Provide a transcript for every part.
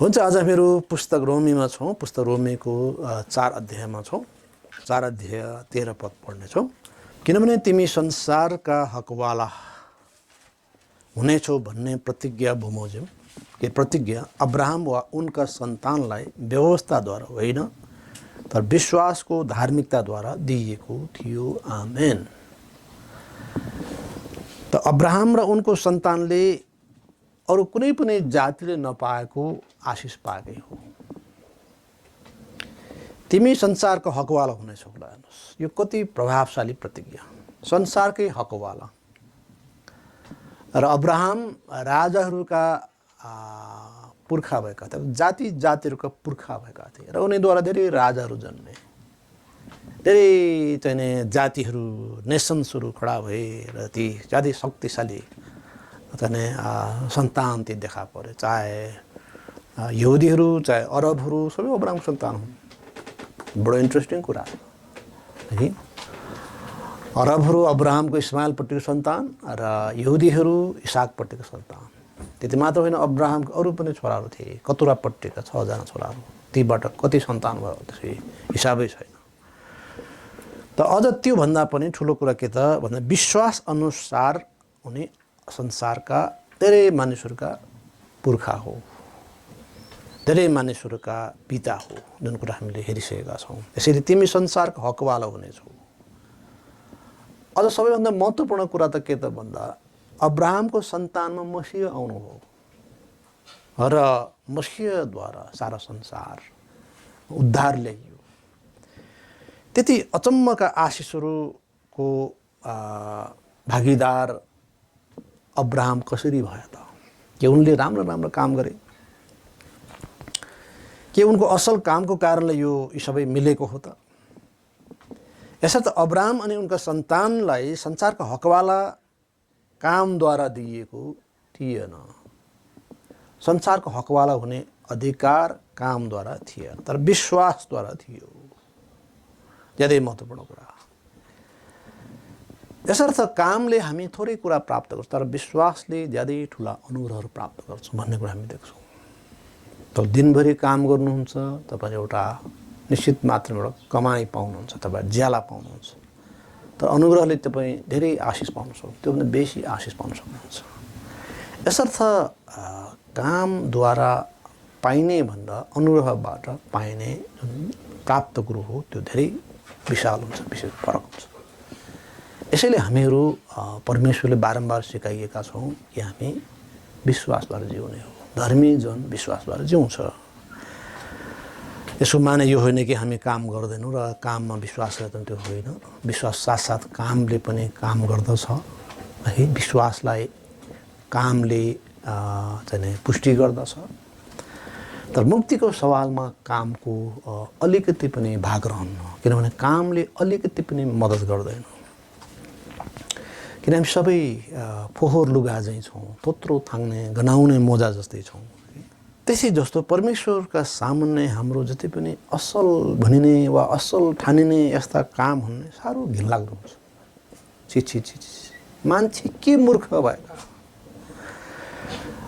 हुन्छ, आज मेरो पुस्तक रोमीमा छौँ। पुस्तक रोमीको 4 अध्यायमा छौँ। 4 अध्याय 13 पद पढ्नेछौँ। किनभने तिमी संसारका हकवाला हुनेछौ भन्ने प्रतिज्ञा बमोज्यौ कि प्रतिज्ञा अब्राहम वा उनका सन्तानलाई व्यवस्थाद्वारा होइन तर विश्वासको धार्मिकताद्वारा दिइएको थियो। आमेन। त अब्राहम र उनको सन्तानले अरू कुनै पनि जातिले नपाएको आशिष पाएकै हो। तिमी संसारको हकवाला हुनेछौ। हेर्नुहोस्, यो कति प्रभावशाली प्रतिज्ञा। संसारकै हकवाला। र अब्राहम राजाहरूका पुर्खा भएका थिए, जाति जातिहरूका पुर्खा भएका थिए र उनीद्वारा धेरै राजाहरू जन्मे, धेरै चाहिँ जातिहरू नेसन्सहरू खडा भए र ती ज्यादै शक्तिशाली चाहिँ सन्तान ती देखा परे। चाहे यहुदीहरू चाहे अरबहरू सबै अब्राहमको सन्तान हुन्। बडो इन्ट्रेस्टिङ कुरा है। अरबहरू अब्राहमको इस्माइलपट्टिको सन्तान र यहुदीहरू इसाकपट्टिको सन्तान। त्यति मात्र होइन, अब्राहमको अरू पनि छोराहरू थिए, कतुरापट्टिका 6 जना छोराहरू। तीबाट कति सन्तान भयो त्यसै हिसाबै छैन। त अझ त्योभन्दा पनि ठुलो कुरा के त भन्दा विश्वास अनुसार उनी संसारका धेरै मानिसहरूका पुर्खा हो, धेरै मानिसहरूका पिता हो, जुन कुरा हामीले हेरिसकेका छौँ। यसरी तिमी संसारको हकवाला हुनेछौ। अझ सबैभन्दा महत्त्वपूर्ण कुरा त के त भन्दा अब्राहमको सन्तानमा मसीह आउनुभयो र मसीहद्वारा सारा संसार उद्धार ल्याइयो। त्यति अचम्मका आशिषहरूको भागीदार अब्राहम कसरी भयो त? के उनले राम्रो राम्रो काम गरे? के उनको असल कामको कारणले यो सबै मिलेको हो त? यसर्थ अब्राहम अनि उनका सन्तानलाई संसारको हकवाला कामद्वारा दिइएको थिएन। संसारको हकवाला हुने अधिकार कामद्वारा थिएन तर विश्वासद्वारा थियो। ज्यादै महत्त्वपूर्ण कुरा। यसर्थ कामले हामी थोरै कुरा प्राप्त गर्छौँ तर विश्वासले ज्यादै ठुला अनुग्रहहरू प्राप्त गर्छौँ भन्ने कुरा हामी देख्छौँ। तपाईँ दिनभरि काम गर्नुहुन्छ, तपाईँ एउटा निश्चित मात्रामा एउटा कमाइ पाउनुहुन्छ, तपाईँ ज्याला पाउनुहुन्छ, तर अनुग्रहले तपाईँ धेरै आशिष पाउन सक्नुहुन्छ, त्योभन्दा बेसी आशिष पाउन सक्नुहुन्छ। यसर्थ कामद्वारा पाइने भन्दा अनुग्रहबाट पाइने जुन प्राप्त कुरो हो त्यो धेरै विशाल हुन्छ, विशेष फरक हुन्छ। यसैले हामीहरू परमेश्वरले बारम्बार सिकाइएका छौँ कि हामी विश्वासद्वारा जिउने हो। धर्मी जन विश्वासद्वारा जिउँछ। यसो माने यो होइन कि हामी काम गर्दैनौँ र काममा विश्वास गर्दैनौँ, त्यो होइन। विश्वास साथसाथ कामले पनि काम गर्दछ है। विश्वासलाई कामले चाहिँ पुष्टि गर्दछ। तर मुक्तिको सवालमा कामको अलिकति पनि भाग रहन्न, किनभने कामले अलिकति पनि मद्दत गर्दैन। किन हामी सबै फोहोर लुगा झैँ छौँ, थोत्रो थाङ्ने गनाउने मोजा जस्तै छौँ। त्यसै जस्तो परमेश्वरका सामुन्ने हाम्रो जति पनि असल भनिने वा असल ठानिने यस्ता काम हुने साह्रो घिनलाग्दो हुन्छ। छि मान्छे के मूर्ख भएका।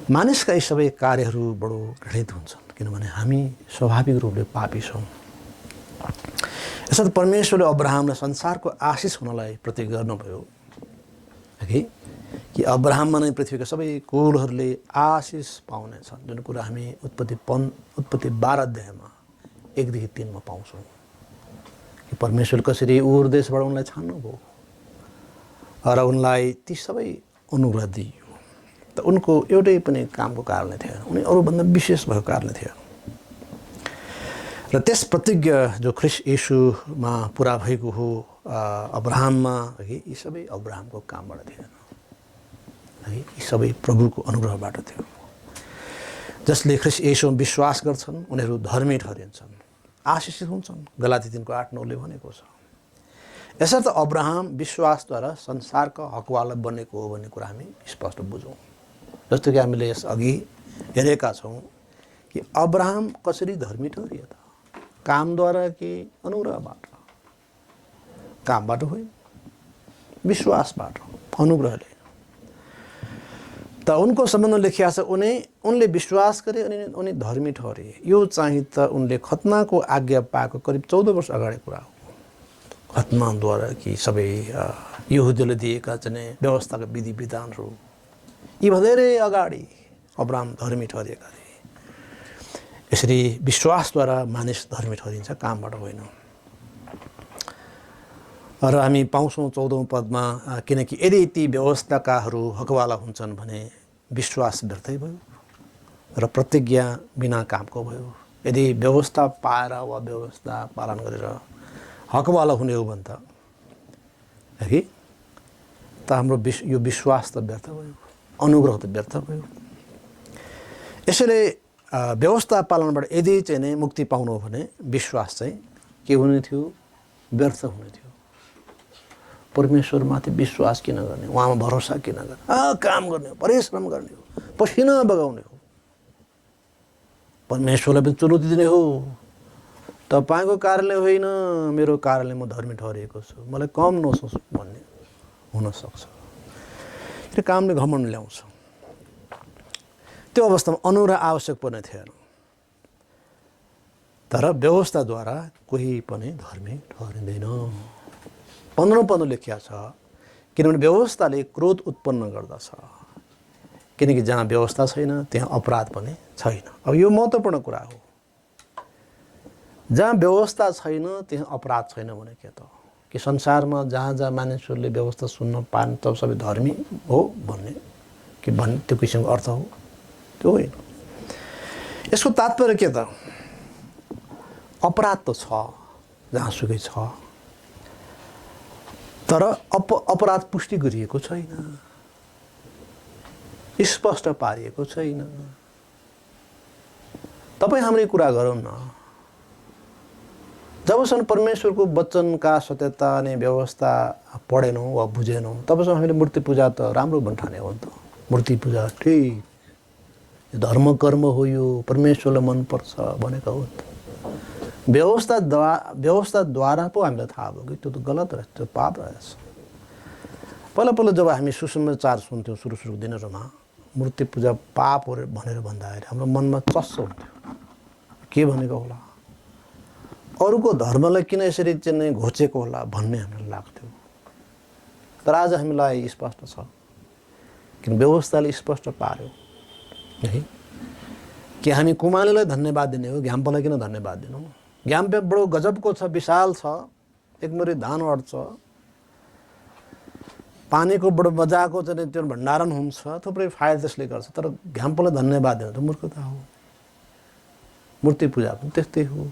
मानिसका यी सबै कार्यहरू बडो घृणित हुन्छन् किनभने हामी स्वाभाविक रूपले पापी छौँ। यसर्थ परमेश्वरले अब्राहमलाई संसारको आशिष हुनलाई प्रतिज्ञा गर्नुभयो कि अब्राहममा नै पृथ्वीका सबै कुलहरूले आशिष पाउनेछन्, जुन कुरा हामी उत्पत्ति 12 अध्यायमा 1देखि 3 पाउँछौँ। कि परमेश्वरले कसरी उर देशबाट उनलाई छान्नुभयो र उनलाई ती सबै अनुग्रह दिइयो। त उनको एउटै पनि कामको कारणले थिएन, उनी अरूभन्दा विशेष भएको कारणले थिएन। र त्यस प्रतिज्ञा जो ख्रिस्ट येशूमा पुरा भएको हो अब्राहममा, यी सबै अब्राहमको कामबाट थिएन है, यी सबै प्रभुको अनुग्रहबाट थियो। जसले ख्रिस्ट येशूमा विश्वास गर्छन् उनीहरू धर्मी ठहरिन्छन्, आशिषित हुन्छन्, गलाती 3:8-9ले भनेको छ। यसर्थ अब्राहम विश्वासद्वारा संसारको हकवाला बनेको हो भन्ने कुरा हामी स्पष्ट बुझौँ। जस्तो कि हामीले यसअघि हेरेका छौँ कि अब्राहम कसरी धर्मी ठहरियो त? कामद्वारा कि अनुग्रहबाट? कामबाट होइन, विश्वासबाट, अनुग्रहले। त उनको सम्बन्धमा लेखिया छ उनले विश्वास गरे अनि उनी धर्मी ठहरे। यो चाहिँ त उनले खतनाको आज्ञा पाएको करिब 14 वर्ष अगाडि कुरा हो। खतनाद्वारा कि सबै यहुदीले दिएका चाहिँ व्यवस्थाका विधि विधानहरू यी धेरै अगाडि अब्राहम धर्मी ठहरिएका थिए। यसरी विश्वासद्वारा मानिस धर्मी ठहरिन्छ, कामबाट होइन। र हामी पाउँछौँ 14औं पदमा, किनकि यदि ती व्यवस्थाकाहरू हकवाला हुन्छन् भने विश्वास व्यर्थै भयो र प्रतिज्ञा बिना कामको भयो। यदि व्यवस्था पाएर वा व्यवस्था पालन गरेर हकवाला हुने हो भने त हाम्रो यो विश्वास त व्यर्थ भयो, अनुग्रह त व्यर्थ भयो। यसैले व्यवस्था पालनबाट यदि चाहिँ नै मुक्ति पाउनु हो भने विश्वास चाहिँ के हुने थियो? व्यर्थ हुने थियो। परमेश्वरमाथि विश्वास किन गर्ने? उहाँमा भरोसा किन गर्ने? काम गर्ने हो, परिश्रम गर्ने हो, पसिना बगाउने हो, परमेश्वरलाई पनि चुनौती दिने हो। तपाईँको कारणले होइन, मेरो कारणले म धर्मी ठहरिएको छु, मलाई कम नसोच भन्ने हुनसक्छ। त्यो कामले घमण्ड ल्याउँछ। त्यो अवस्थामा अनुग्रह आवश्यक पर्ने थिएन। तर व्यवस्थाद्वारा कोही पनि धर्मी ठहरिँदैन। 15 पद लेखिया छ, किनभने व्यवस्थाले क्रोध उत्पन्न गर्दछ। किनकि जहाँ व्यवस्था छैन त्यहाँ अपराध पनि छैन। अब यो महत्त्वपूर्ण कुरा हो। जहाँ व्यवस्था छैन त्यहाँ अपराध छैन भने के त? कि संसारमा जहाँ जहाँ मानिसहरूले व्यवस्था सुन्न पाएन तब सबै धर्मी हो भन्ने कि भन्ने त्यो किसिमको अर्थ हो? त्यो होइन। यसको तात्पर्य के त? अपराध त छ, जहाँसुकै छ, तर अपराध पुष्टि गरिएको छैन, स्पष्ट पारिएको छैन। तपाईँ हाम्रै कुरा गरौँ न। जबसम्म परमेश्वरको वचनका सत्यता अनि व्यवस्था पढेनौँ वा बुझेनौँ तबसम्म हामीले मूर्ति पूजा त राम्रो भन्ठाने हो नि त। मूर्ति पूजा ठिक, धर्म कर्म हो, यो परमेश्वरलाई मनपर्छ भनेको हो। व्यवस्थाद्वारा पो हामीलाई थाहा भयो कि त्यो त गलत रहेछ, त्यो पाप रहेछ। पहिला जब हामी सुसमाचार सुन्थ्यौँ सुरु दिनहरूमा, मूर्ति पूजा पाप हो भनेर भन्दाखेरि हाम्रो मनमा चस्सो हुन्थ्यो, के भनेको होला, अरूको धर्मलाई किन यसरी चाहिँ घोचेको होला भन्ने हामीलाई लाग्थ्यो। तर आज हामीलाई स्पष्ट छ, किन व्यवस्थाले स्पष्ट पार्यो है कि हामी कुमालेलाई धन्यवाद दिने हो, घ्याम्पोलाई किन धन्यवाद दिनु? घ्याम्पे बडो गजबको छ, विशाल छ, एकमुरी धान अट्छ, पानीको बडो मजाको चाहिँ त्यो भण्डारण हुन्छ, थुप्रै फाइदा त्यसले गर्छ। तर घ्याम्पोलाई धन्यवाद दिनु त मूर्खता हो। मूर्ति पूजा पनि त्यस्तै हो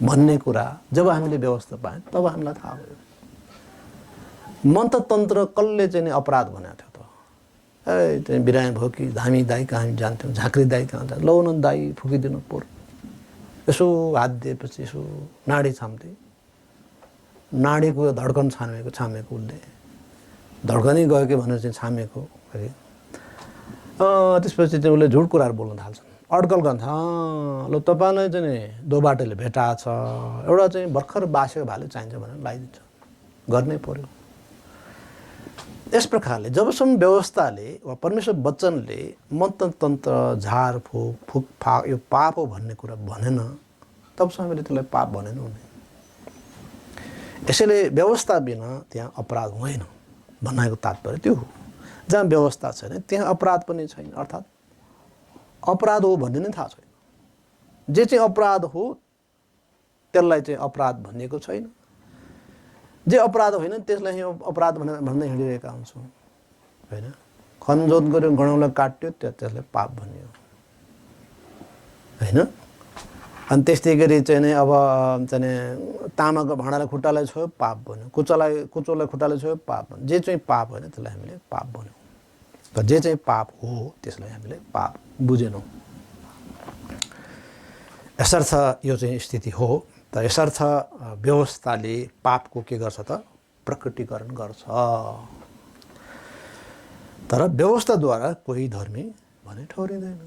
भन्ने कुरा जब हामीले व्यवस्था पायौँ तब हामीलाई थाहा भयो। मन्त्रतन्त्र कसले चाहिँ अपराध बनाएको थियो त? चाहिँ बिरामी भयो कि धामी दाई कहाँ हामी जान्थ्यौँ, झाँक्री दाई कहाँ जान्थ्यौँ, लौ न दाई फुकिदिनु पर्यो, यसो हात दिएपछि यसो नाडी छाम्थे, नाडीको धड्कन छामेको उसले, धड्कनै गयो कि भनेर चाहिँ छामेको है। त्यसपछि चाहिँ उसले झुट कुराहरू बोल्न थाल्छन्, अड्कल गर्छ। ल तपाईँलाई चाहिँ दो बाटोले भेटाएको छ, एउटा चाहिँ भर्खर बासेको भाले चाहिन्छ भनेर लगाइदिन्छ, गर्नै पर्यो। यस प्रकारले जबसम्म व्यवस्थाले वा परमेश्वर वचनले मन्त्रतन्त्र झारफुक फुकफाक यो पाप हो भन्ने कुरा भनेन तबसम्म हामीले त्यसलाई पाप भनेनौँ नि। यसैले व्यवस्था बिना त्यहाँ अपराध हुँदैन भन्नाको तात्पर्य त्यो हो। जहाँ व्यवस्था छैन त्यहाँ अपराध पनि छैन, अर्थात् अपराध हो भन्ने नै थाहा छैन। जे चाहिँ अपराध हो त्यसलाई चाहिँ अपराध भनिएको छैन, जे अपराध होइन त्यसलाई अपराध भन्दै हिँडिरहेका हुन्छौँ होइन। खनजोत गऱ्यो, गणौँलाई काट्यो, त्यसलाई पाप भन्यो होइन। अनि त्यस्तै गरी चाहिँ नि अब चाहिँ तामाको भाँडालाई खुट्टालाई छोयो पाप भन्यो, कुचोलाई खुट्टालाई छोयो पाप भन्यो। जे चाहिँ पाप होइन त्यसलाई हामीले पाप भन्यौँ। तर जे चाहिँ पाप हो त्यसलाई हामीले पाप बुझेनौँ। यसर्थ यो चाहिँ स्थिति हो। त यसर्थ व्यवस्थाले पापको के गर्छ त? प्रकटीकरण गर्छ। तर व्यवस्थाद्वारा कोही धर्मी भने ठहरिँदैन।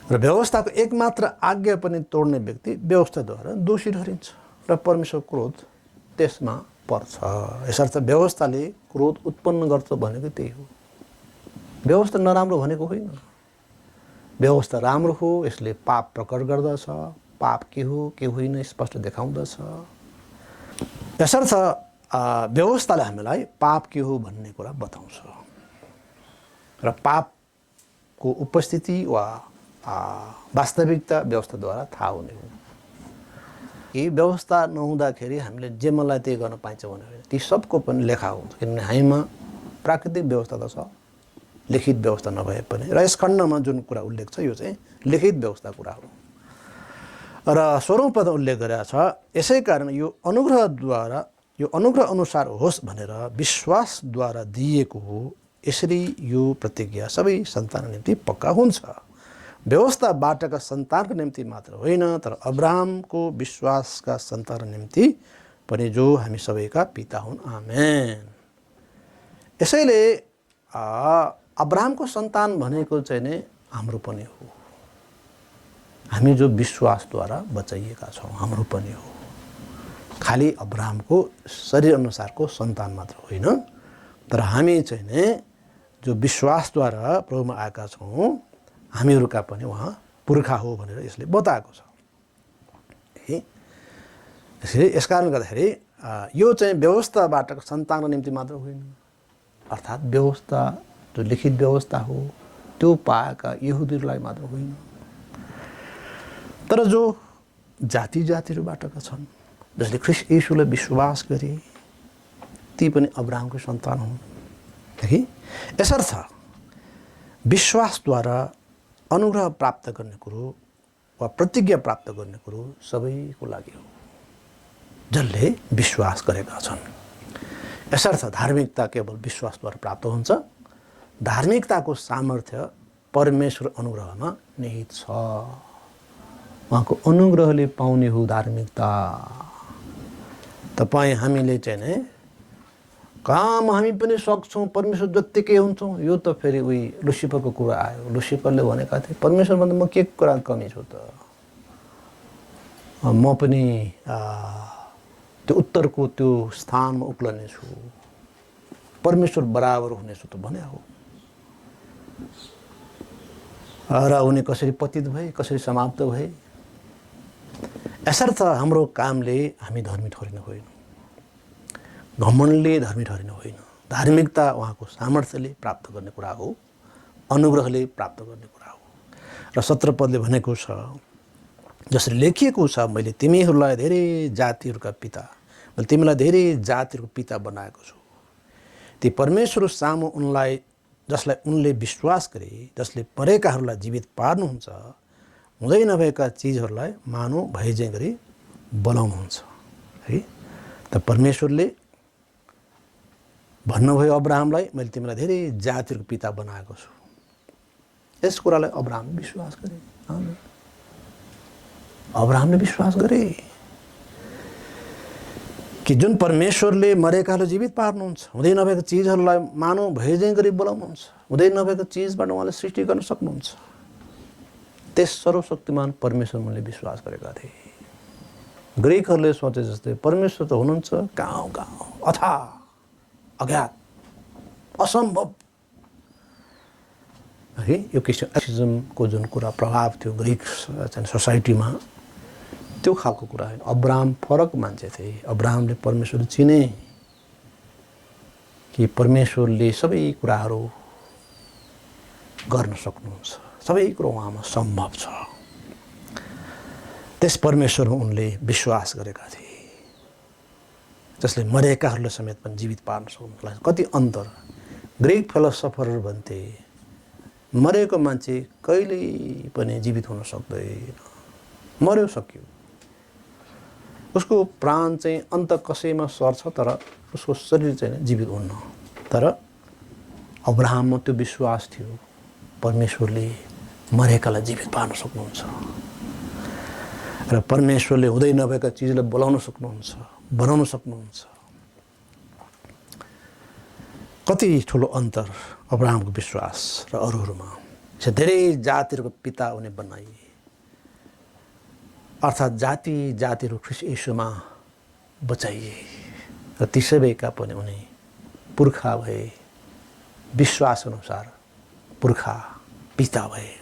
र व्यवस्थाको एकमात्र आज्ञा पनि तोड्ने व्यक्ति व्यवस्थाद्वारा दोषी ठहरिन्छ र परमेश्वर क्रोध त्यसमा पर्छ। यसर्थ व्यवस्थाले क्रोध उत्पन्न गर्छ भनेको त्यही हो। व्यवस्था नराम्रो भनेको होइन, व्यवस्था राम्रो हो, यसले पाप प्रकट गर्दछ, पाप के हो के होइन स्पष्ट देखाउँदछ। यसर्थ व्यवस्थाले हामीलाई पाप के हो भन्ने कुरा बताउँछ र पापको उपस्थिति वा वास्तविकता व्यवस्थाद्वारा थाहा हुने हो। यी व्यवस्था नहुँदाखेरि हामीले जे मनलाई त्यही गर्न पाइन्छ भने होइन, ती सबको पनि लेखा हुन्छ। किनभने हामीमा प्राकृतिक व्यवस्था त छ, लिखित व्यवस्था नभए पनि। र यस खण्डमा जुन कुरा उल्लेख छ यो चाहिँ लिखित व्यवस्था कुरा हो र 16औं पद उल्लेख गरेको छ। यसै कारण यो अनुग्रह अनुसार होस् भनेर विश्वासद्वारा दिएको हो, यसरी यो प्रतिज्ञा सबै सन्तान निम्ति पक्का हुन्छ। व्यवस्थाबाटका सन्तानको निम्ति मात्र होइन, तर अब्राहमको विश्वासका सन्तान निम्ति पनि, जो हामी सबैका पिता हुन्। आमेन। यसैले अब्राहमको सन्तान भनेको चाहिँ नै हाम्रो पनि हो। हामी जो विश्वासद्वारा बचाइएका छौँ हाम्रो पनि हो। खालि अब्राहमको शरीर अनुसारको सन्तान मात्र होइन, तर हामी चाहिँ नै जो विश्वासद्वारा प्रभुमा आएका छौँ हामीहरूका पनि उहाँ पुर्खा हो भनेर यसले बताएको छ। यसकारण गर्दाखेरि यो चाहिँ व्यवस्थाबाट सन्तानको निम्ति मात्र होइन, अर्थात् व्यवस्था जो लिखित व्यवस्था हो त्यो पाएका यहुदीहरूलाई मात्र होइन, तर जो जातिहरूबाटका छन्, जसले ख्रीष्ट येशूलाई विश्वास गरे, ती पनि अब्राहमको सन्तान हुन्। यसर्थ विश्वासद्वारा अनुग्रह प्राप्त गर्ने कुरो वा प्रतिज्ञा प्राप्त गर्ने कुरो सबैको लागि हो जसले विश्वास गरेका छन्। यसर्थ धार्मिकता केवल विश्वासद्वारा प्राप्त हुन्छ। धार्मिकताको सामर्थ्य परमेश्वर अनुग्रहमा निहित छ। उहाँको अनुग्रहले पाउने हो धार्मिकता। तपाईँ हामीले चाहिँ नै काम हामी पनि सक्छौँ, परमेश्वर जत्तिकै हुन्छौँ, यो त फेरि उही लुसिफरको कुरा आयो। लुसिफरले भनेका थिए परमेश्वरमा म के कुरा कमी छु त, म पनि त्यो उत्तरको त्यो स्थानमा उक्लने छु, परमेश्वर बराबर हुनेछु त भने हो। र उनी कसरी पतित भए, कसरी समाप्त भए। यसर्थ हाम्रो कामले हामी धर्मी ठहरिनु होइन, घमण्डले धर्मी ठहरिनु होइन। धार्मिकता उहाँको सामर्थ्यले प्राप्त गर्ने कुरा हो, अनुग्रहले प्राप्त गर्ने कुरा हो। र 17 पदले भनेको छ, जसरी लेखिएको छ, मैले तिमीहरूलाई धेरै जातिहरूका पिता, मैले तिमीलाई धेरै जातिहरूको पिता बनाएको छु। ती परमेश्वर सामु उनलाई, जसलाई उनले विश्वास गरे, जसले मरेकाहरूलाई जीवित पार्नुहुन्छ, हुँदै नभएका चिजहरूलाई मानव भएझै गरी बोलाउनुहुन्छ। है त परमेश्वरले भन्नुभयो अब्राहमलाई, मैले तिमीलाई धेरै जातिहरूको पिता बनाएको छु। यस कुरालाई अब्राहमले विश्वास गरे। अब्राहमले विश्वास गरे कि जुन परमेश्वरले मरेकाहरूलाई जीवित पार्नुहुन्छ, हुँदै नभएको चिजहरूलाई मानव भएझै गरी बोलाउनुहुन्छ, हुँदै नभएको चिजबाट उहाँले सृष्टि गर्न सक्नुहुन्छ, त्यस सर्वशक्तिमान परमेश्वरमा उनले विश्वास गरेका थिए। ग्रिकहरूले सोचे जस्तै परमेश्वर त हुनुहुन्छ गाउँ अथाह अज्ञात असम्भव। है यो क्रिस्चियनिजमको जुन कुरा प्रभाव थियो ग्रिक सोसाइटीमा, त्यो खालको कुरा होइन। अब्राहम फरक मान्छे थिए। अब्राहमले परमेश्वर चिने कि परमेश्वरले सबै कुराहरू गर्न सक्नुहुन्छ, सबै कुरो उहाँमा सम्भव छ। त्यस परमेश्वरमा उनले विश्वास गरेका थिए, जसले मरेकाहरूलाई समेत पनि जीवित पार्न सक्नुहुन्छ। कति अन्तर। ग्रिक फिलोसफरहरू भन्थे मरेको मान्छे कहिल्यै पनि जीवित हुन सक्दैन, मर्यो सक्यो, उसको प्राण चाहिँ अन्त कसैमा सर्छ, तर उसको शरीर चाहिँ जीवित हुन्न। तर अब्राहममा त्यो विश्वास थियो, परमेश्वरले मरेकालाई जीवित पार्न सक्नुहुन्छ र परमेश्वरले हुँदै नभएका चिजलाई बोलाउन सक्नुहुन्छ, बनाउन सक्नुहुन्छ। कति ठुलो अन्तर अब्राहमको विश्वास र अरूहरूमा। धेरै जातिहरूको पिता उनी बनाइए, अर्थात् जातिहरू ख्रीष्ट येशूमा बचाइए र ती सबैका पनि उनी पुर्खा भए, विश्वास अनुसार पुर्खा पिता भए।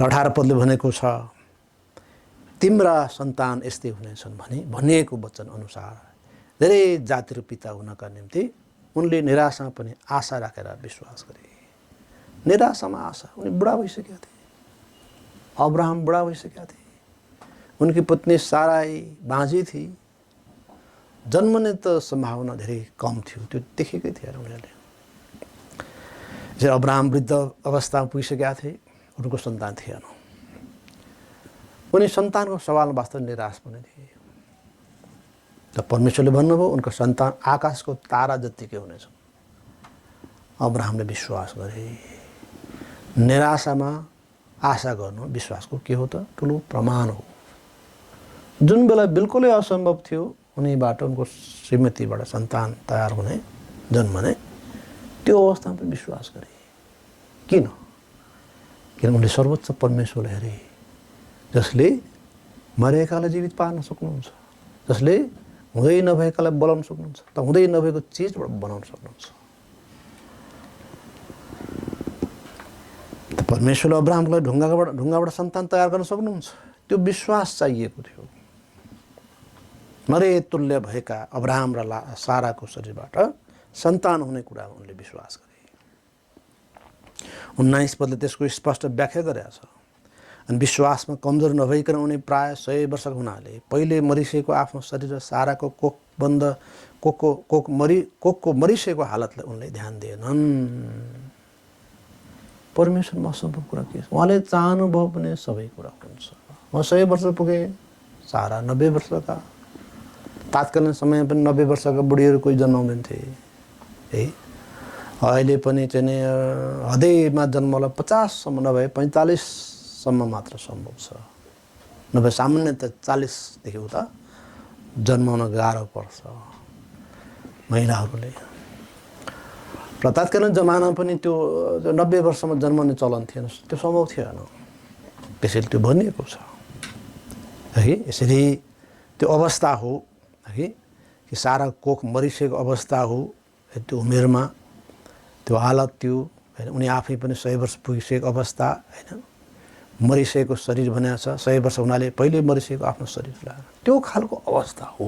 र 18 पदले भनेको छ तिम्रा सन्तान यस्तै हुनेछन् भने भनिएको वचन अनुसार धेरै जातिहरू पिता हुनका निम्ति उनले निराशामा पनि आशा राखेर विश्वास गरे। निराशामा आशा, उनी बुढा भइसकेका थिए, अब्राहम बुढा भइसकेका थिए, उनकी पत्नी साराई बाँझी थिए, जन्मने त सम्भावना धेरै कम थियो, त्यो देखेकै थिए उनीहरूले। जब अब्राहम वृद्ध अवस्थामा पुगिसकेका थिए, उनको सन्तान थिएन। उनी सन्तानको सवालमा वास्तव निराश पनि थिए। त परमेश्वरले भन्नुभयो उनको सन्तान आकाशको तारा जत्तिकै हुनेछन्। अब्राहमले विश्वास गरे। निराशामा आशा गर्नु विश्वासको के हो त? ठुलो प्रमाण हो। जुन बेला बिल्कुलै असम्भव थियो उनीबाट उनको श्रीमतीबाट सन्तान तयार हुने, जन्मने, त्यो अवस्थामा पनि विश्वास गरे। किन? किन उनले सर्वोच्च परमेश्वरलाई हेरे, जसले मरेकालाई जीवित पार्न सक्नुहुन्छ, जसले हुँदै नभएकालाई बोलाउन सक्नुहुन्छ, त हुँदै नभएको चिजबाट बनाउन सक्नुहुन्छ। त परमेश्वरले अब्राहमलाई ढुङ्गाबाट सन्तान तयार गर्न सक्नुहुन्छ। त्यो विश्वास चाहिएको थियो। मरे तुल्य भएका अब्राहम र साराको शरीरबाट सन्तान हुने कुरामा उनले विश्वास गरे। 19 पदले त्यसको स्पष्ट व्याख्या गरेका छ। अनि विश्वासमा कमजोर नभइकन उनी प्राय 100 वर्षको हुनाले पहिले मरिसकेको आफ्नो शरीर र साराको कोखको मरिसकेको हालतलाई उनले ध्यान दिएनन्। परमेश्वरमा असम्भव कुरा के छ? उहाँले चाहनुभयो भने सबै कुरा हुन्छ। म 100 वर्ष पुगेँ, सारा 90 वर्षका, तात्कालीन समय पनि 90 वर्षका बुढीहरू कोही जन्माउँदैन थिए है। अहिले पनि चाहिँ नि हदैमा जन्मलाई 50 सम्म नभए 45 सम्म मात्र सम्भव छ। नभए सामान्यतः 40 देखि उता जन्माउन गाह्रो पर्छ महिलाहरूले। र तात्कालीन जमानामा पनि त्यो 90 वर्षमा जन्माउने चलन थिएन, त्यो सम्भव थिएन। त्यसैले त्यो भनिएको छ है। यसरी त्यो अवस्था हो है कि सारा कोख मरिसकेको अवस्था हो। त्यो उमेरमा त्यो हालत थियो हैन। उनी आफै पनि 100 वर्ष पुगिसकेको अवस्था हैन। मरिसकेको शरीर भनेको छ, 100 वर्ष हुनाले पहिले मरिसकेको आफ्नो शरीरलाई, त्यो खालको अवस्था हो।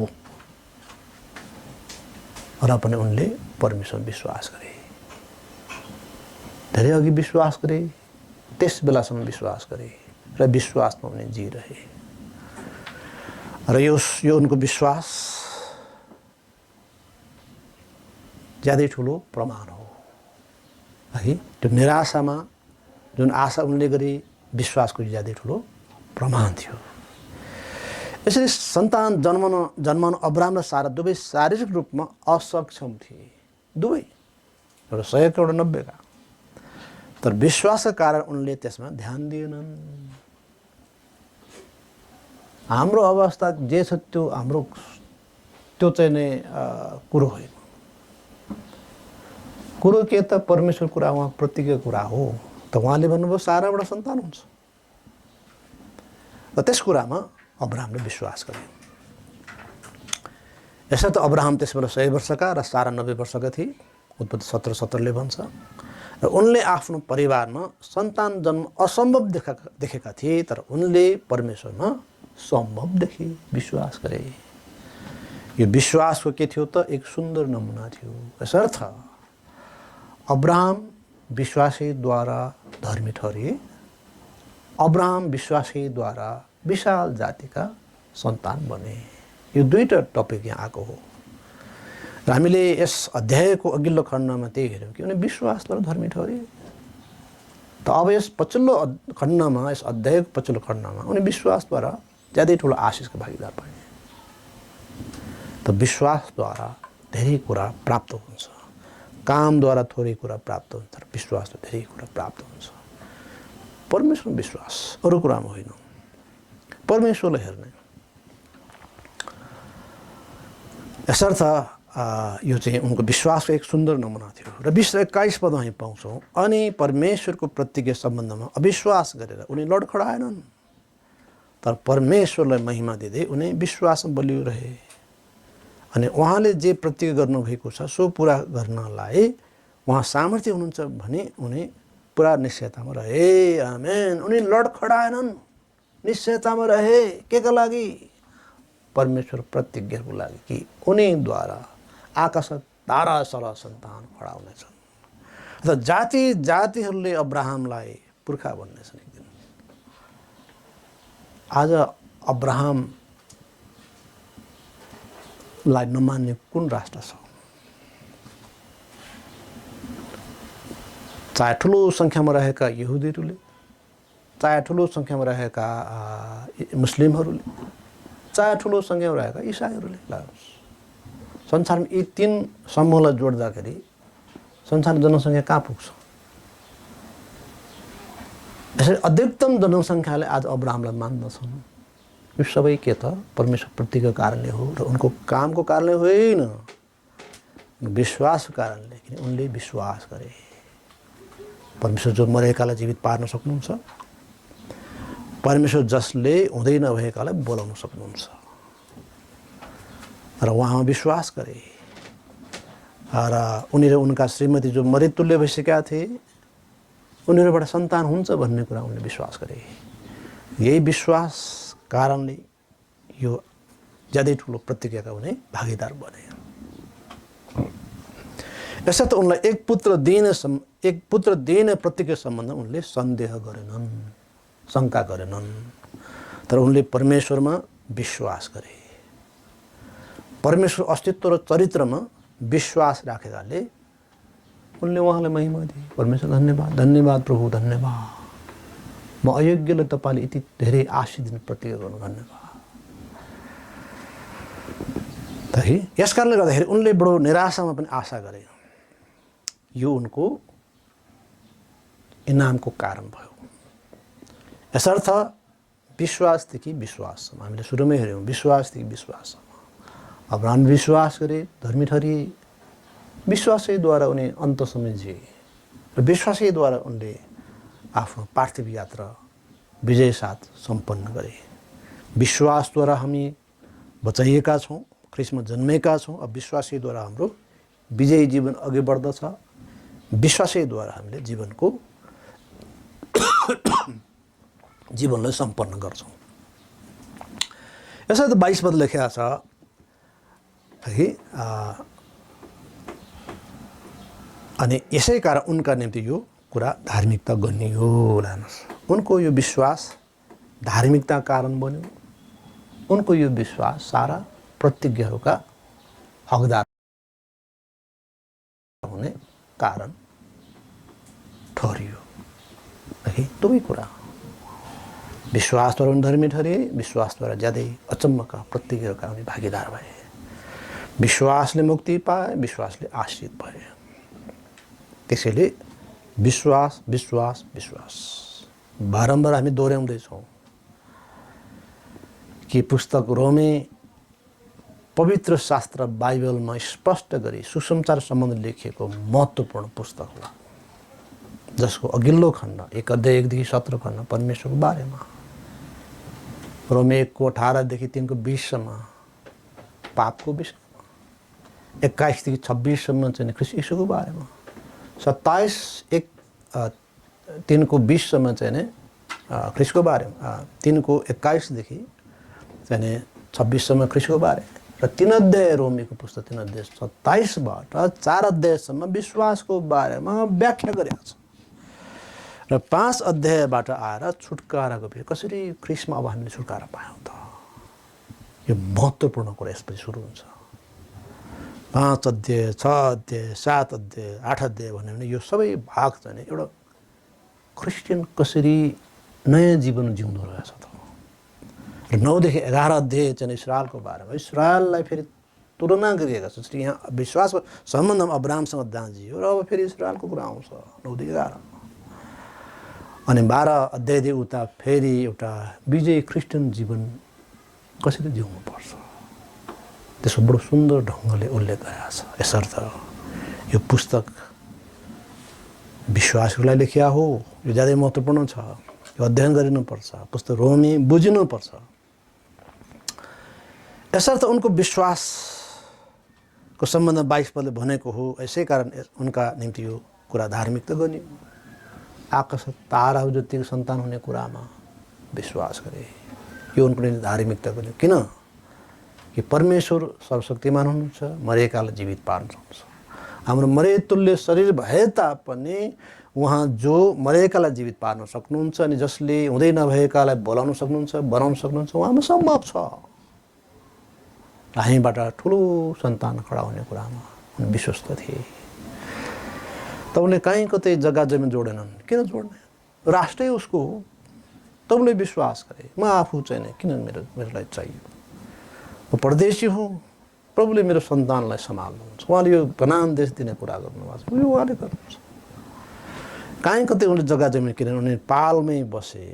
र पनि उनले परमेश्वर विश्वास गरे। धेरै अघि विश्वास गरे, त्यस बेलासम्म विश्वास गरे र विश्वासमा उनी जिरहे। र यो उनको विश्वास ज्यादै ठुलो प्रमाण हो है। त्यो निराशामा जुन आशा उनले गरे, विश्वासको ज्यादै ठुलो प्रमाण थियो। यसरी सन्तान जन्माउन अब्राहम र सारा दुवै शारीरिक रूपमा असक्षम थिए, दुवै, एउटा 100 का एउटा 90 का। तर विश्वासका कारण उनले त्यसमा ध्यान दिएनन्। हाम्रो अवस्था जे छ त्यो चाहिँ नै कुरो होइन। कुरो के त? परमेश्वर कुरा, उहाँ प्रतिज्ञा कुरा हो। त उहाँले भन्नुभयो साराबाट सन्तान हुन्छ। र त्यस कुरामा अब्राहमले विश्वास गरे। यसर्थ अब्राहम त्यसबेला 100 वर्षका र सारा 90 वर्षका थिए। उत्पत्ति 17:17 भन्छ। र उनले आफ्नो परिवारमा सन्तान जन्म असम्भव देखेका थिए, तर उनले परमेश्वरमा सम्भव देखे, विश्वास गरे। यो विश्वासको के थियो त? एक सुन्दर नमुना थियो। यसर्थ अब्राहम विश्वासैद्वारा धर्मी ठहरिए। अब्राहम विश्वासैद्वारा विशाल जातिका सन्तान बने। यो दुईटा टपिक यहाँ आएको हो। र हामीले यस अध्यायको अघिल्लो खण्डमा त्यही हेऱ्यौँ कि उनी विश्वासद्वारा धर्मी ठहरिए। त अब यस पछिल्लो खण्डमा, यस अध्यायको पछिल्लो खण्डमा उनी विश्वासद्वारा ज्यादै ठुलो आशिषको भागीदार बने। त विश्वासद्वारा धेरै कुरा प्राप्त हुन्छ। कामद्वारा थोरै कुरा प्राप्त हुन्छ, तर विश्वासले धेरै कुरा प्राप्त हुन्छ। परमेश्वरमा विश्वास, अरू कुरामा होइन, परमेश्वरलाई हेर्ने। यसर्थ यो चाहिँ उनको विश्वासको एक सुन्दर नमुना थियो। र 20-21 पदमा हामी पाउँछौँ, अनि परमेश्वरको प्रतिज्ञा सम्बन्धमा अविश्वास गरेर उनी लडखडाएनन्, तर परमेश्वरलाई महिमा दिँदै उनी विश्वासमा बलियो रहे। अनि उहाँले जे प्रतिज्ञा गर्नुभएको छ सो पुरा गर्नलाई उहाँ सामर्थ्य हुनुहुन्छ भने उनी पुरा निश्चयतामा रहे। आमेन। उनी लडखडाएनन्, निश्चयतामा रहे। के का लागि? परमेश्वर प्रतिज्ञाको लागि कि उनीद्वारा आकाश तारा सर सन्तान खडा हुनेछन्। र जाति जातिहरूले अब्राहमलाई पुर्खा भन्नेछन् एक दिन। आज अब्राहमलाई नमान्ने कुन राष्ट्र छ? चाहे ठुलो सङ्ख्यामा रहेका यहुदीहरूले, चाहे ठुलो सङ्ख्यामा रहेका मुस्लिमहरूले, चाहे ठुलो सङ्ख्यामा रहेका इसाईहरूले, संसारमा यी तीन समूहलाई जोड्दाखेरि संसारको जनसङ्ख्या कहाँ पुग्छ? यसरी अधिकतम जनसङ्ख्याले आज अब्राहमलाई मान्दछन्। यो सबै के त? परमेश्वर प्रतिको कारणले हो र उनको कामको कारणले होइन, विश्वासको कारणले। किन उनले विश्वास गरे। परमेश्वर जो मरेकालाई जीवित पार्न सक्नुहुन्छ, परमेश्वर जसले हुँदै नभएकालाई बोलाउन सक्नुहुन्छ। र उहाँमा विश्वास गरे र उनी र उनका श्रीमती जो मृत्युल्य भइसकेका थिए, उनीहरूबाट सन्तान हुन्छ भन्ने कुरा उनले विश्वास गरे। यही विश्वास कारणले यो ज्यादै ठुलो प्रतिज्ञाका उनी भागीदार बने। यसर्थ उनलाई एक पुत्र दिने प्रतिज्ञा सम्बन्धमा उनले सन्देह गरेनन्, शङ्का गरेनन्। तर उनले परमेश्वरमा विश्वास गरे। परमेश्वर अस्तित्व र चरित्रमा विश्वास राखेकाले उनले उहाँलाई महिमा दिए। परमेश्वर धन्यवाद, धन्यवाद प्रभु, धन्यवाद। म अयोग्यलाई तपाईँले यति धेरै आशीष दिने प्रतिज्ञा गर्नु, धन्यवाद। यस कारणले गर्दाखेरि उनले बडो निराशामा पनि आशा गरे। यो उनको इनामको कारण भयो। यसर्थ विश्वासदेखि विश्वाससम्म हामीले सुरुमै हेऱ्यौँ। विश्वासदेखि विश्वाससम्म अब्राहम विश्वास गरे, धर्मी ठहरिए। विश्वासैद्वारा उनी अन्तसम्म जिए र विश्वासैद्वारा उनले आफ्नो पार्थिव यात्रा विजय साथ सम्पन्न गरे। विश्वासद्वारा हामी बचाइएका छौँ, ख्रिस्टमा जन्मेका छौँ। अब विश्वासैद्वारा हाम्रो विजयी जीवन अघि बढ्दछ। विश्वासैद्वारा हामीले जीवनलाई सम्पन्न गर्छौँ। यसर्थ 22 पद लेखेको छ कि अनि यसै कारण उनका निम्ति यो कुरा धार्मिकता गनियो। लानुहोस्, उनको यो विश्वास धार्मिकता कारण बन्यो। उनको यो विश्वास सारा प्रतिज्ञाहरूका हकदार हुने कारण ठहरियो। दुवै कुरा विश्वासद्वारा धर्मी ठहरिए, विश्वासद्वारा ज्यादै अचम्मका प्रतिज्ञाहरूका उनी भागीदार भए। विश्वासले मुक्ति पाए, विश्वासले आश्रित भए। त्यसैले विश्वास विश्वास विश्वास बारम्बार हामी दोहोऱ्याउँदैछौँ कि पुस्तक रोमी पवित्र शास्त्र बाइबलमा स्पष्ट गरी सुसमाचार सम्बन्धी लेखिएको महत्त्वपूर्ण पुस्तक हो, जसको अघिल्लो खण्ड 1 अध्याय 1 देखि 17 खण्ड परमेश्वरको बारेमा, रोमी 1:18 देखि 3:20सम्म पापको विषयमा, 21 देखि 26सम्म चाहिँ ख्रीष्ट यीशुको बारेमा, 3:20सम्म चाहिँ ख्रीष्टको बारेमा, 3:21 देखि चाहिँ 26सम्म ख्रीष्टको बारे र 3 अध्याय रोमीको पुस्तक 3 अध्याय 27बाट 4 अध्यायसम्म विश्वासको बारेमा व्याख्या गरेको छ। र 5 अध्यायबाट आएर छुटकाराको विषय, कसरी ख्रीष्टमा अब हामीले छुटकारा पायौँ त, यो महत्त्वपूर्ण कुरा यसपछि सुरु हुन्छ। 5 अध्याय 6 अध्याय 7 अध्याय 8 अध्याय भन्यो भने यो सबै भाग चाहिँ एउटा क्रिस्चियन कसरी नयाँ जीवन जिउँदो रहेछ त। र 9 देखि 11 अध्याय चाहिँ इस्राएलको बारेमा, इस्राएललाई फेरि तुलना गरिएका छ। जस्तै यहाँ विश्वासको सम्बन्धमा अब्राहमसँग दाँजियो र अब फेरि इस्राएलको कुरा आउँछ 9 देखि 11। अनि 12 अध्यायदेखि उता फेरि एउटा विजयी क्रिस्चियन जीवन कसरी जिउनुपर्छ, त्यसको बडो सुन्दर ढङ्गले उल्लेख गरेको छ। यसर्थ यो पुस्तक विश्वासहरूलाई लेखिया हो, यो ज्यादै महत्त्वपूर्ण छ, यो अध्ययन गरिनुपर्छ, पुस्तक रोमी बुझिनुपर्छ। यसर्थ उनको विश्वासको को सम्बन्धमा 22 पदले भनेको हो। यसै कारण उनका निम्ति यो कुरा धार्मिक त गर्ने। आकाश ताराहरू जतिको सन्तान हुने कुरामा विश्वास गरे, यो उनको निम्ति धार्मिकता गर्ने। किन कि परमेश्वर सर्वशक्तिमान हुनुहुन्छ, मरेकालाई जीवित पार्न सक्नुहुन्छ। हाम्रो मरेतुल्य शरीर भए तापनि उहाँ जो मरेकालाई जीवित पार्न सक्नुहुन्छ अनि जसले हुँदै नभएकालाई बोलाउन सक्नुहुन्छ, बनाउन सक्नुहुन्छ, उहाँमा सम्भव छ। हामीबाट ठुलो सन्तान खडा हुने कुरामा उनी विश्वस्त थिए। त उनले कहीँ कतै जग्गा जमिन जोडेनन्। किन जोड्ने? राष्ट्रै उसको हो। त उनले विश्वास गरे, म आफू चाहिँ किन मेरोलाई चाहियो, म परदेशी हुँ, प्रभुले मेरो सन्तानलाई सम्हाल्नुहुन्छ। उहाँले यो कनान देश दिने कुरा गर्नुभएको छ, यो उहाँले गर्नुहुन्छ। कहीँ कतै उनले जग्गा जमिन किनेर उनी पालमै बसे।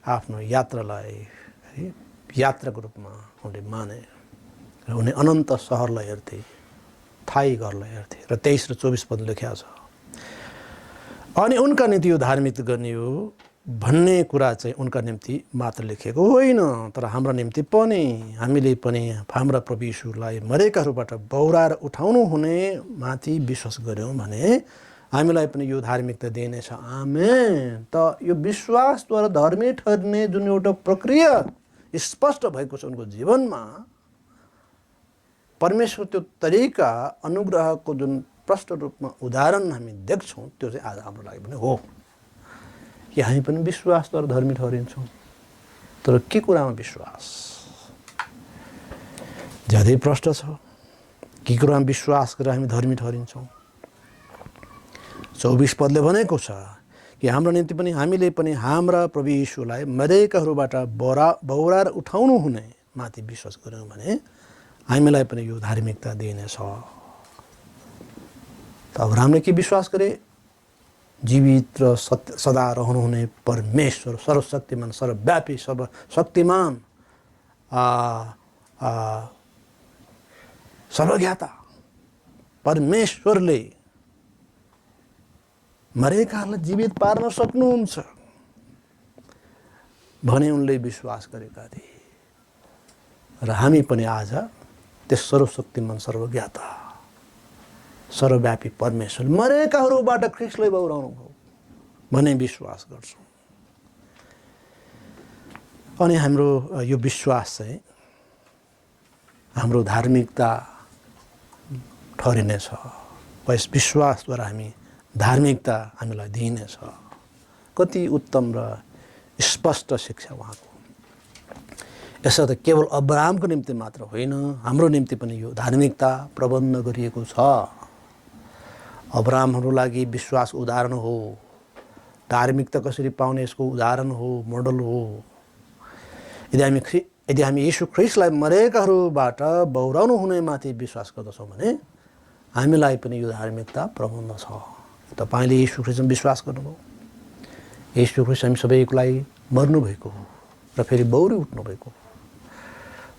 आफ्नो यात्रालाई यात्राको रूपमा उनले माने र उनी अनन्त सहरलाई हेर्थे, थाई घरलाई हेर्थे। र 23 र 24 पद लेख्या छ। अनि उनका निम्ति यो धार्मिक गर्ने हो भन्ने कुरा चाहिँ उनका निम्ति मात्र लेखिएको होइन, तर हाम्रा निम्ति पनि। हामीले पनि हाम्रा प्रभु यीशुलाई मरेकाहरूबाट बौराएर उठाउनु हुने माथि विश्वास गऱ्यौँ भने हामीलाई पनि यो धार्मिकता दिनेछ। आमेन। त यो विश्वासद्वारा धर्मी ठहर्ने जुन एउटा प्रक्रिया स्पष्ट भएको छ उनको जीवनमा, परमेश्वर त्यो तरिका अनुग्रहको जुन प्रष्ट रूपमा उदाहरण हामी देख्छौँ, त्यो चाहिँ आज हाम्रो लागि पनि हो कि हामी पनि विश्वासद्वारा धर्मी ठहरिन्छौँ। तर के कुरामा विश्वास ज्यादै प्रष्ट छ? के कुरामा विश्वास गरेर हामी धर्मी ठहरिन्छौँ? 24 पदले भनेको छ कि हाम्रो निम्ति पनि हामीले पनि हाम्रा प्रभु यीशुलाई मरेकाहरूबाट बौराएर उठाउनु हुने माथि विश्वास गऱ्यौँ भने हामीलाई पनि यो धार्मिकता दिनेछ। त अब्राहमले के विश्वास गरे? जीवित र सदा रहनुहुने परमेश्वर, सर्वशक्तिमान, सर्वव्यापी, सर्वशक्तिमान, सर्वज्ञाता परमेश्वरले मरेकाहरूलाई जीवित पार्न सक्नुहुन्छ भने उनले विश्वास गरेका थिए। र हामी पनि आज त्यस सर्वशक्तिमान, सर्वज्ञाता, सर्वव्यापी परमेश्वर मरेकाहरूबाट ख्रीष्टलाई बौराउनु भयो भन्ने विश्वास गर्छौँ। अनि हाम्रो यो विश्वास चाहिँ हाम्रो धार्मिकता ठहरिनेछ। यस विश्वासद्वारा हामी धार्मिकता हामीलाई दिइनेछ। कति उत्तम र स्पष्ट शिक्षा उहाँको। यसो त केवल अब्राहमको निम्ति मात्र होइन, हाम्रो निम्ति पनि यो धार्मिकता प्रबन्ध गरिएको छ। अब्राहमहरू लागि विश्वास उदाहरण हो। धार्मिकता कसरी पाउने यसको उदाहरण हो, मोडल हो। यदि हामी यीशु ख्रीष्टलाई मरेकाहरूबाट बौराउनु हुने माथि विश्वास गर्दछौँ भने हामीलाई पनि यो धार्मिकता प्रबन्ध छ। तपाईँले यीशु ख्रीष्टमा विश्वास गर्नुभयो। यीशु ख्रीष्ट हामी सबैको लागि मर्नुभएको हो र फेरि बौरी उठ्नुभएको हो।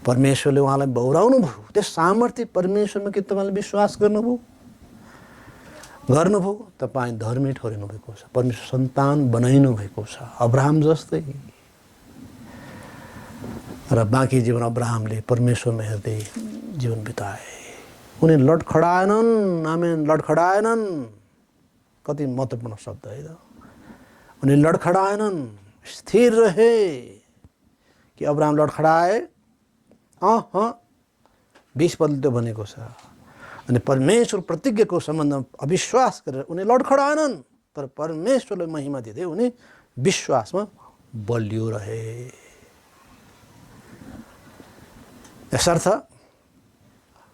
परमेश्वरले उहाँलाई बौराउनु भयो। त्यस सामर्थ्य परमेश्वरमा के तपाईँले विश्वास गर्नुभयो? तपाईँ धर्मी ठहरिनु भएको छ। परमेश्वर सन्तान बनाइनु भएको छ, अब्राहम जस्तै। र बाँकी जीवन अब्राहमले परमेश्वरमा हेर्दै जीवन बिताए। उनी लडखडाएनन्। आमेन, लडखडाएनन्। कति महत्त्वपूर्ण शब्द है त। उनी लडखडाएनन्, स्थिर रहे। कि अब्राहम लडखडाए? 20 पदले त्यो भनेको छ। अनि परमेश्वर प्रतिज्ञाको सम्बन्धमा अविश्वास गरेर उनी लडखडाएनन्, तर परमेश्वरलाई महिमा दिँदै उनी विश्वासमा बलियो रहे। यसर्थ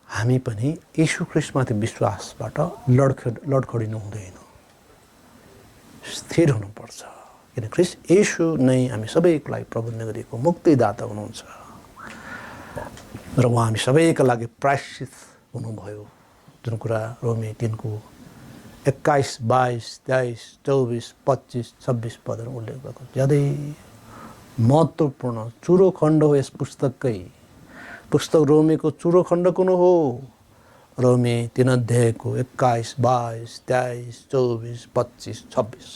हामी पनि यीशु ख्रीष्टमाथि विश्वासबाट लडखडिनु हुँदैन, स्थिर हुनुपर्छ। किन ख्रीष्ट यीशु नै हामी सबैको लागि प्रबन्ध गरिएको मुक्तिदाता हुनुहुन्छ र उहाँ हामी सबैका लागि प्रायश्चित हुनुभयो। जुन कुरा रोमी 3को 21, 22, 23, 24, 25, 26 पदहरू उल्लेख भएको ज्यादै महत्त्वपूर्ण चुरो खण्ड हो। यस पुस्तक रोमीको चुरो खण्ड कुन हो? रोमी 3 अध्यायको 21, 22, 23, 24, 25, 26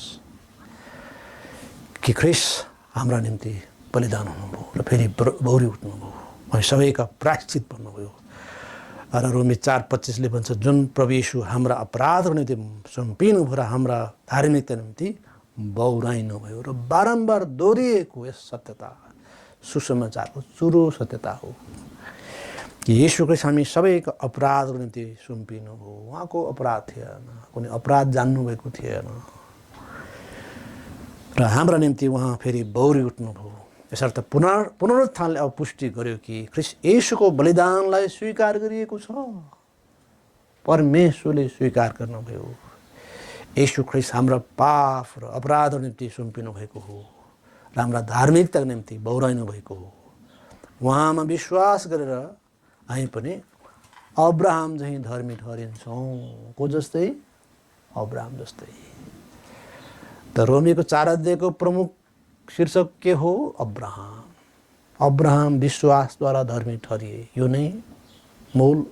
कि ख्रीष्ट हाम्रा निम्ति बलिदान हुनुभयो र फेरि बौरी उठ्नुभयो। हामी सबैका प्रायश्चित बन्नुभयो र रोमी 4:25 भन्छ जुन प्रभु येशू हाम्रा अपराधको निम्ति सुम्पिनु भयो र हाम्रा धार्मिकता निम्ति बौराइनु भयो र बारम्बार दोहोरिएको यस सत्यता सुसमाचारको चुरो सत्यता हो कि येशू ख्रीष्ट हामी सबैको अपराधको निम्ति सुम्पिनु हो। उहाँको अपराध थिएन, कुनै अपराध जान्नुभएको थिएन र हाम्रा निम्ति उहाँ फेरि बौरी उठ्नुभयो। यसर्थ पुनरुत्थानले अब पुष्टि गर्यो कि ख्रीष्ट येशूको बलिदानलाई स्वीकार गरिएको छ, परमेश्वरले स्वीकार गर्नुभयो। येशू ख्रीष्ट हाम्रा पाप र अपराधको निम्ति सुम्पिनु भएको हो र हाम्रा धार्मिकताको निम्ति बौराइनु भएको हो। उहाँमा विश्वास गरेर हामी पनि अब्राहम झैँ धर्मी ठहरिन्छौँ। को जस्तै? अब्राहम जस्तै। त रोमीको 4 अध्यायको प्रमुख शीर्षक के हो? अब्राहम। अब्राहम विश्वासद्वारा धर्मी ठहरिए। यो नै मूल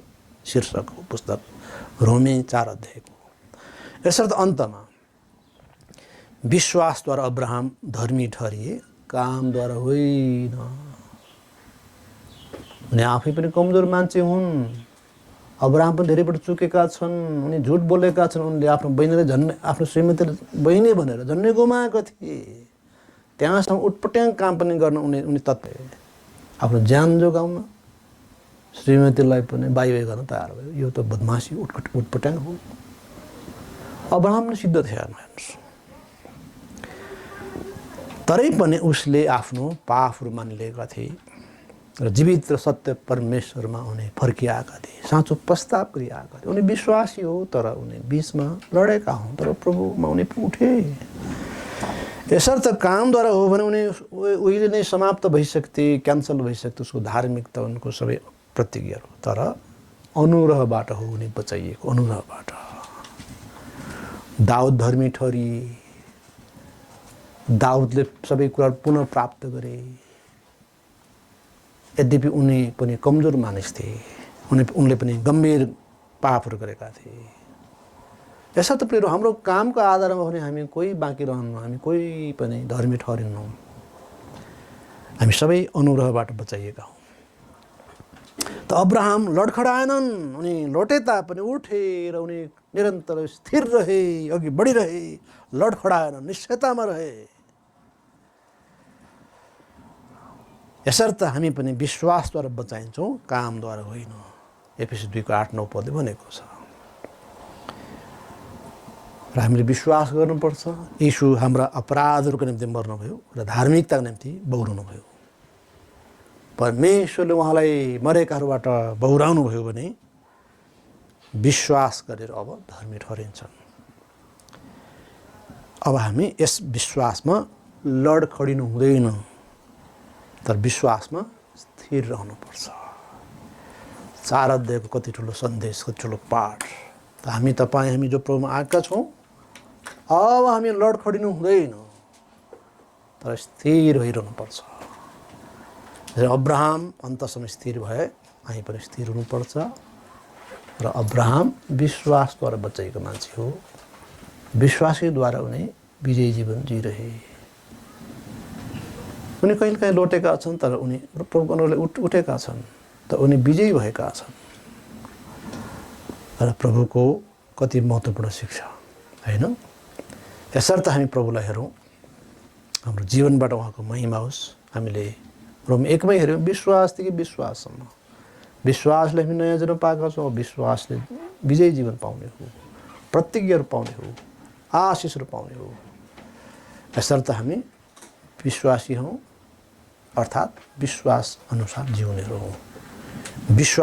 शीर्षक हो पुस्तक रोमी 4 अध्यायको। यसर्थ अन्तमा विश्वासद्वारा अब्राहम धर्मी ठहरिए, कामद्वारा होइन। उनी आफै पनि कमजोर मान्छे हुन्। अब्राहम पनि धेरैपल्ट चुकेका छन्, उनी झुट बोलेका छन्। उनले आफ्नो बहिनीलाई झन्डै आफ्नो श्रीमतीले बहिनी भनेर झन्डै गुमाएको थिए। त्यहाँसम्म उटपट्याङ काम पनि गर्न उनी तत्पर, आफ्नो ज्यान जोगाउन श्रीमतीलाई पनि बाई गर्न तयार भयो। यो त बदमासी उटपट्याङ हो। अब्राहमले सिद्ध थिएन हेर्नुहोस्, तरै पनि उसले आफ्नो पापहरू मानिलिएका थिए र जीवित र सत्य परमेश्वरमा उनी फर्किआएका थिए, साँचो प्रस्ताव गरिआएका थिए। उनी विश्वासी हो तर उनी बिचमा लडेका हुन्, तर प्रभुमा उनी उठे। यसर्थ कामद्वारा हो भने उनी उहिले नै समाप्त भइसक्थे, क्यान्सल भइसक्थ्यो उसको धार्मिकता, उनको सबै प्रतिज्ञाहरू। तर अनुग्रहबाट हो उनी बचाइएको, अनुग्रहबाट। दाउद धर्मी ठहरिए, दाउदले सबै कुरा पुनः प्राप्त गरे। यद्यपि उनी पनि कमजोर मानिस थिए, उनले पनि गम्भीर पापहरू गरेका थिए। यसर्थ प्रिय हाम्रो कामको आधारमा भने हामी कोही बाँकी रहन्नौँ, हामी कोही पनि धर्मी ठहरिन्नौँ। हामी सबै अनुग्रहबाट बचाइएका हौँ। त अब्राहम लडखडाएनन्, उनी लटे तापनि उठे र उनी निरन्तर स्थिर रहे, अघि बढिरहे, लडखडाएनन्, निश्चयतामा रहे। यसर्थ हामी पनि विश्वासद्वारा बचाइन्छौँ, कामद्वारा होइन। एफएसी 2:8-9 भनेको छ। र हामीले विश्वास गर्नुपर्छ येशू हाम्रा अपराधहरूको निम्ति मर्नुभयो र धार्मिकताको निम्ति बौराउनु भयो। परमेश्वरले उहाँलाई मरेकाहरूबाट बौराउनु भयो भने विश्वास गरेर अब धर्मी ठहरिन्छन्। अब हामी यस विश्वासमा लडखडिनु हुँदैन, तर विश्वासमा स्थिर रहनुपर्छ। 4 अध्यायको कति ठुलो सन्देश, कति ठुलो पाठ। त हामी जो प्रभुमा आएका छौँ, अब हामी लडखडिनु हुँदैन, तर स्थिर भइरहनुपर्छ। अब्राहम अन्तसम्म स्थिर भए, हामी पनि स्थिर हुनुपर्छ। र अब्राहम विश्वासद्वारा बचाइएको मान्छे हो। विश्वासैद्वारा उनी विजयी जीवन जिरहे। उनी कहिलेकाहीँ लोटेका छन्, तर उनी प्रभुको अनुग्रहले उठेका छन्, त उनी विजयी भएका छन्। र प्रभुको कति महत्त्वपूर्ण शिक्षा होइन। यसर्थ हामी प्रभुलाई हेरौँ, हाम्रो जीवनबाट उहाँको महिमा होस्। हामीले रोम 1मै हेऱ्यौँ, विश्वासदेखि विश्वाससम्म। विश्वासले हामी नयाँ जन्म पाएका छौँ, विश्वासले विजयी जीवन पाउने हो, प्रतिज्ञाहरू पाउने हो, आशिषहरू पाउने हो। यसर्थ हामी विश्वासी हौँ, अर्थात् विश्वास अनुसार जिउनेहरू हौँ। विश्वास